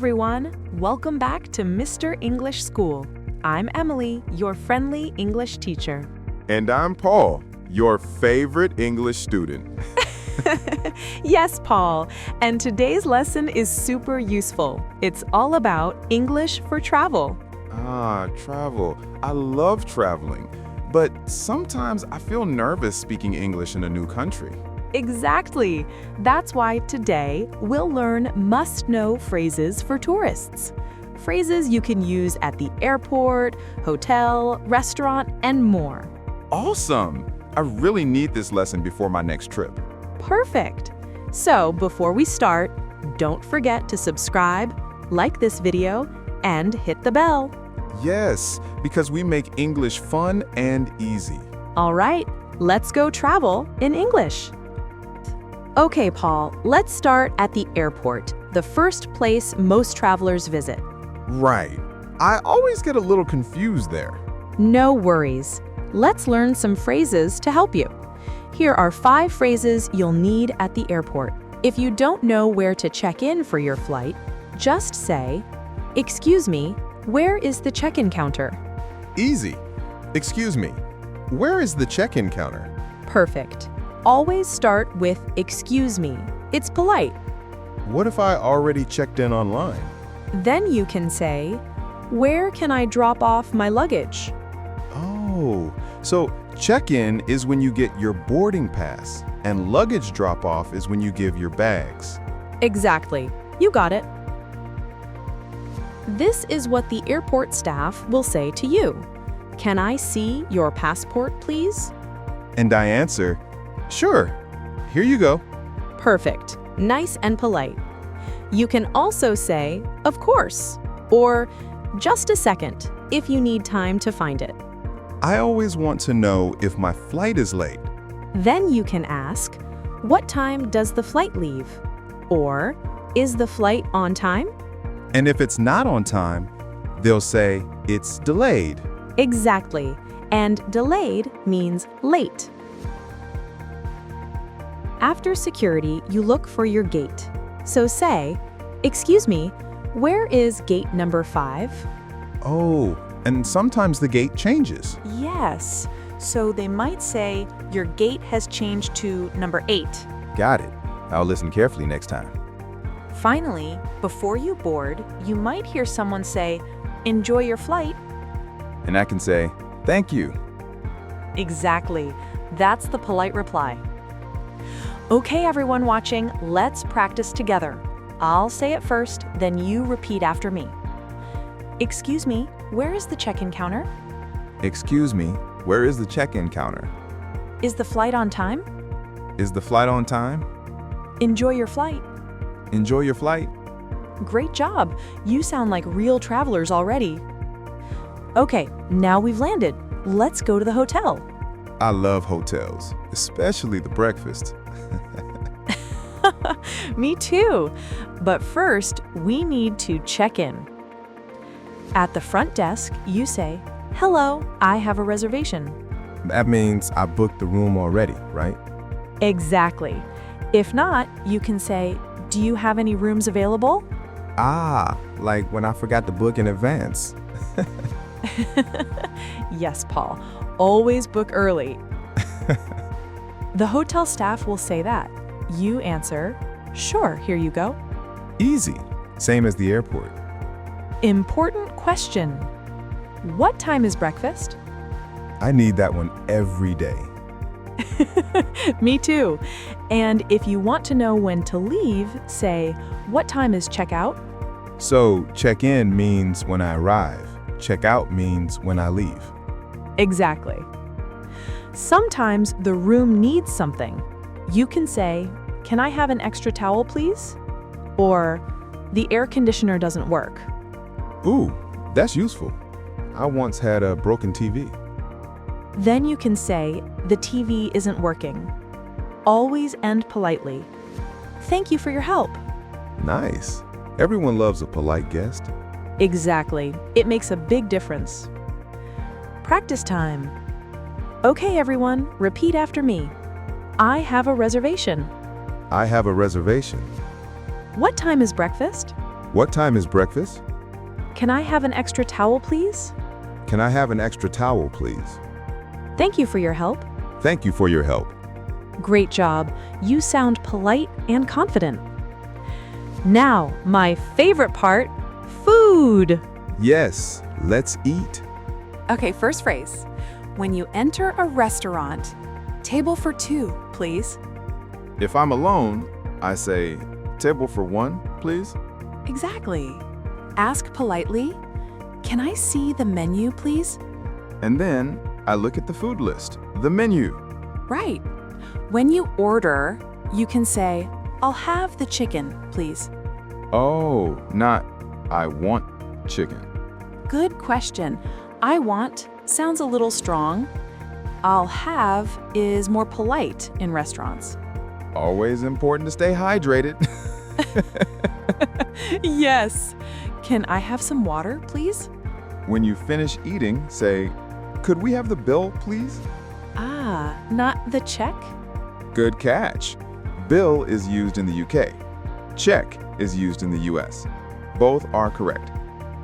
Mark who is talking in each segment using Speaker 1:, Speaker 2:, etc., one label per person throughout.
Speaker 1: everyone! Welcome back to Mr. English School. I'm Emily, your friendly English teacher.
Speaker 2: And I'm Paul, your favorite English student.
Speaker 1: Yes, Paul. And today's lesson is super useful. It's all about English for travel.
Speaker 2: Travel. I love traveling. But sometimes I feel nervous speaking English in a new country.
Speaker 1: Exactly. That's why today we'll learn must-know phrases for tourists. Phrases you can use at the airport, hotel, restaurant, and more.
Speaker 2: Awesome! I really need this lesson before my next trip.
Speaker 1: Perfect. So before we start, don't forget to subscribe, like this video, and hit the bell.
Speaker 2: Yes, because we make English fun and easy.
Speaker 1: All right, let's go travel in English. Okay, Paul, let's start at the airport, the first place most travelers visit.
Speaker 2: Right. I always get a little confused there.
Speaker 1: No worries. Let's learn some phrases to help you. Here are 5 phrases you'll need at the airport. If you don't know where to check in for your flight, just say, "Excuse me, where is the check-in counter?"
Speaker 2: Easy. Excuse me, where is the check-in counter?
Speaker 1: Perfect. Always start with "excuse me." It's polite.
Speaker 2: What if I already checked in online?
Speaker 1: Then you can say, "Where can I drop off my luggage?"
Speaker 2: Oh, so check-in is when you get your boarding pass, and luggage drop-off is when you give your bags.
Speaker 1: Exactly. You got it. This is what the airport staff will say to you. "Can I see your passport, please?"
Speaker 2: And I answer, "Sure, here you go."
Speaker 1: Perfect. Nice and polite. You can also say, "Of course," or "Just a second," if you need time to find it.
Speaker 2: I always want to know if my flight is late.
Speaker 1: Then you can ask, "What time does the flight leave?" Or, "Is the flight on time?"
Speaker 2: And if it's not on time, they'll say it's delayed.
Speaker 1: Exactly. And delayed means late. After security, you look for your gate. So say, "Excuse me, where is gate number 5?
Speaker 2: Oh, and sometimes the gate changes.
Speaker 1: Yes. So they might say, "Your gate has changed to number 8.
Speaker 2: Got it. I'll listen carefully next time.
Speaker 1: Finally, before you board, you might hear someone say, "Enjoy your flight."
Speaker 2: And I can say, "Thank you."
Speaker 1: Exactly. That's the polite reply. Okay, everyone watching, let's practice together. I'll say it first, then you repeat after me. "Excuse me, where is the check-in counter?"
Speaker 2: Excuse me, where is the check-in counter?
Speaker 1: "Is the flight on time?"
Speaker 2: Is the flight on time?
Speaker 1: "Enjoy your flight."
Speaker 2: Enjoy your flight.
Speaker 1: Great job. You sound like real travelers already. Okay, now we've landed. Let's go to the hotel.
Speaker 2: I love hotels, especially the breakfast.
Speaker 1: Me too. But first, we need to check in. At the front desk, you say, "Hello, I have a reservation."
Speaker 2: That means I booked the room already, right?
Speaker 1: Exactly. If not, you can say, "Do you have any rooms available?"
Speaker 2: Like when I forgot to book in advance.
Speaker 1: Yes, Paul. Always book early. The hotel staff will say that. You answer, "Sure, here you go."
Speaker 2: Easy. Same as the airport.
Speaker 1: Important question. What time is breakfast?
Speaker 2: I need that one every day.
Speaker 1: Me too. And if you want to know when to leave, say, "What time is checkout?"
Speaker 2: So check-in means when I arrive. Check-out means when I leave.
Speaker 1: Exactly. Sometimes the room needs something. You can say, "Can I have an extra towel, please?" Or, "The air conditioner doesn't work."
Speaker 2: Ooh, that's useful. I once had a broken TV.
Speaker 1: Then you can say, "The TV isn't working." Always end politely. "Thank you for your help."
Speaker 2: Nice. Everyone loves a polite guest.
Speaker 1: Exactly. It makes a big difference. Practice time. Okay, everyone, repeat after me. I have a reservation.
Speaker 2: I have a reservation.
Speaker 1: What time is breakfast?
Speaker 2: What time is breakfast?
Speaker 1: Can I have an extra towel, please?
Speaker 2: Can I have an extra towel, please?
Speaker 1: Thank you for your help.
Speaker 2: Thank you for your help.
Speaker 1: Great job. You sound polite and confident. Now, my favorite part, food.
Speaker 2: Yes, let's eat.
Speaker 3: Okay, first phrase. When you enter a restaurant, table for two, please.
Speaker 2: If I'm alone, I say, table for one, please.
Speaker 3: Exactly. Ask politely, can I see the menu, please?
Speaker 2: And then I look at the food list, the menu.
Speaker 3: Right. When you order, you can say, I'll have the chicken, please.
Speaker 2: Oh, not I want chicken.
Speaker 3: Good question. I want sounds a little strong. I'll have is more polite in restaurants.
Speaker 2: Always important to stay hydrated.
Speaker 3: Yes. Can I have some water, please?
Speaker 2: When you finish eating, say, could we have the bill, please?
Speaker 3: Ah, not the check?
Speaker 2: Good catch. Bill is used in the UK. Check is used in the US. Both are correct.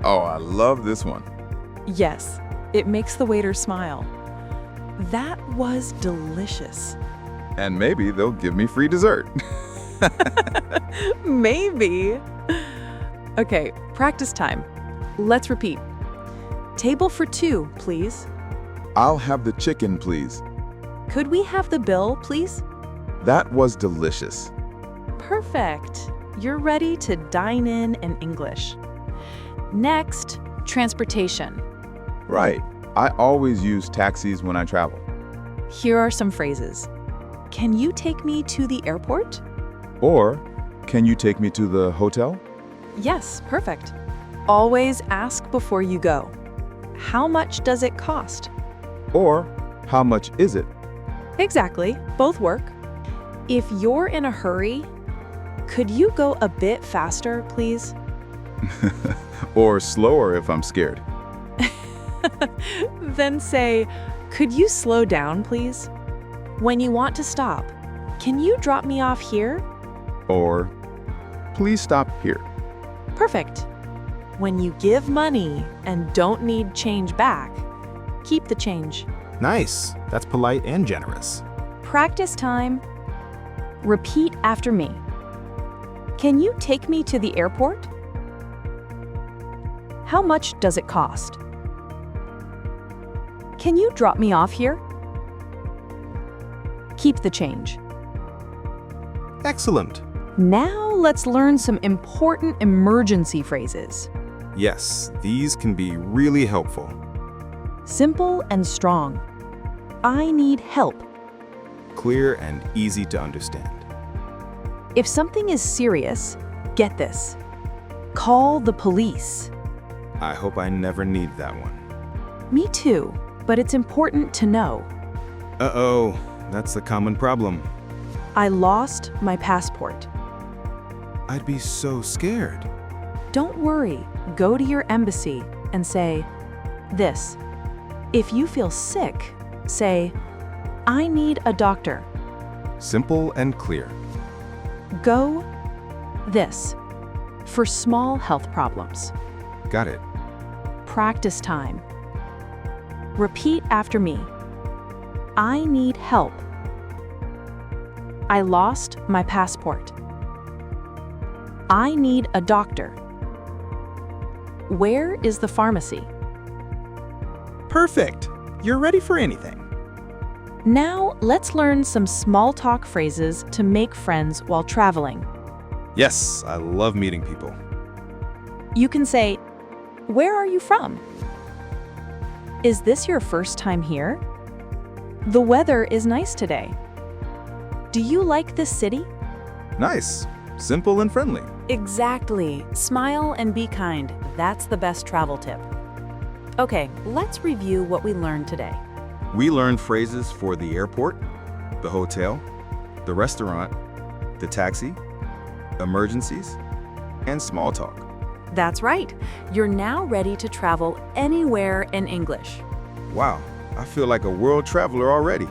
Speaker 2: Oh, I love this one.
Speaker 3: Yes, it makes the waiter smile. That was delicious.
Speaker 2: And maybe they'll give me free dessert.
Speaker 3: Maybe. Okay, practice time. Let's repeat. Table for two, please.
Speaker 2: I'll have the chicken, please.
Speaker 3: Could we have the bill, please?
Speaker 2: That was delicious.
Speaker 3: Perfect. You're ready to dine in English. Next, transportation.
Speaker 2: Right. I always use taxis when I travel.
Speaker 3: Here are some phrases. Can you take me to the airport?
Speaker 2: Or, can you take me to the hotel?
Speaker 3: Yes, perfect. Always ask before you go. How much does it cost?
Speaker 2: Or, how much is it?
Speaker 3: Exactly, both work. If you're in a hurry, could you go a bit faster, please?
Speaker 2: Or slower if I'm scared.
Speaker 3: Then say, could you slow down, please? When you want to stop, can you drop me off here?
Speaker 2: Or, please stop here.
Speaker 3: Perfect. When you give money and don't need change back, keep the change.
Speaker 4: Nice. That's polite and generous.
Speaker 3: Practice time. Repeat after me. Can you take me to the airport? How much does it cost? Can you drop me off here? Keep the change.
Speaker 4: Excellent.
Speaker 1: Now let's learn some important emergency phrases.
Speaker 4: Yes, these can be really helpful.
Speaker 1: Simple and strong. I need help.
Speaker 4: Clear and easy to understand.
Speaker 1: If something is serious, get this. Call the police.
Speaker 4: I hope I never need that one.
Speaker 1: Me too, but it's important to know.
Speaker 4: Uh-oh, that's a common problem.
Speaker 1: I lost my passport.
Speaker 4: I'd be so scared.
Speaker 1: Don't worry, go to your embassy and say this. If you feel sick, say, I need a doctor.
Speaker 4: Simple and clear.
Speaker 1: Go this for small health problems.
Speaker 4: Got it.
Speaker 1: Practice time. Repeat after me. I need help. I lost my passport. I need a doctor. Where is the pharmacy?
Speaker 4: Perfect. You're ready for anything.
Speaker 1: Now, let's learn some small talk phrases to make friends while traveling.
Speaker 4: Yes, I love meeting people.
Speaker 1: You can say, where are you from? Is this your first time here? The weather is nice today. Do you like this city?
Speaker 4: Nice. Simple and friendly.
Speaker 3: Exactly. Smile and be kind. That's the best travel tip. Okay, let's review what we learned today.
Speaker 4: We learned phrases for the airport, the hotel, the restaurant, the taxi, emergencies, and small talk.
Speaker 3: That's right. You're now ready to travel anywhere in English.
Speaker 4: Wow, I feel like a world traveler already.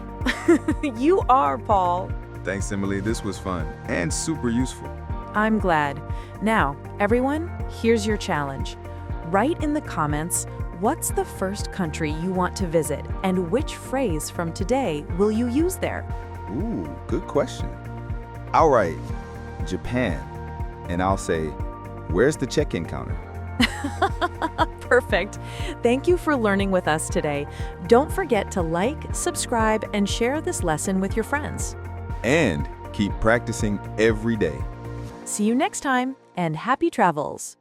Speaker 3: You are, Paul.
Speaker 2: Thanks, Emily. This was fun and super useful.
Speaker 3: I'm glad. Now, everyone, here's your challenge. Write in the comments what's the first country you want to visit and which phrase from today will you use there?
Speaker 4: Ooh, good question. I'll write Japan, and I'll say, where's the check-in counter?
Speaker 3: Perfect. Thank you for learning with us today. Don't forget to like, subscribe, and share this lesson with your friends.
Speaker 4: And keep practicing every day.
Speaker 3: See you next time, and happy travels!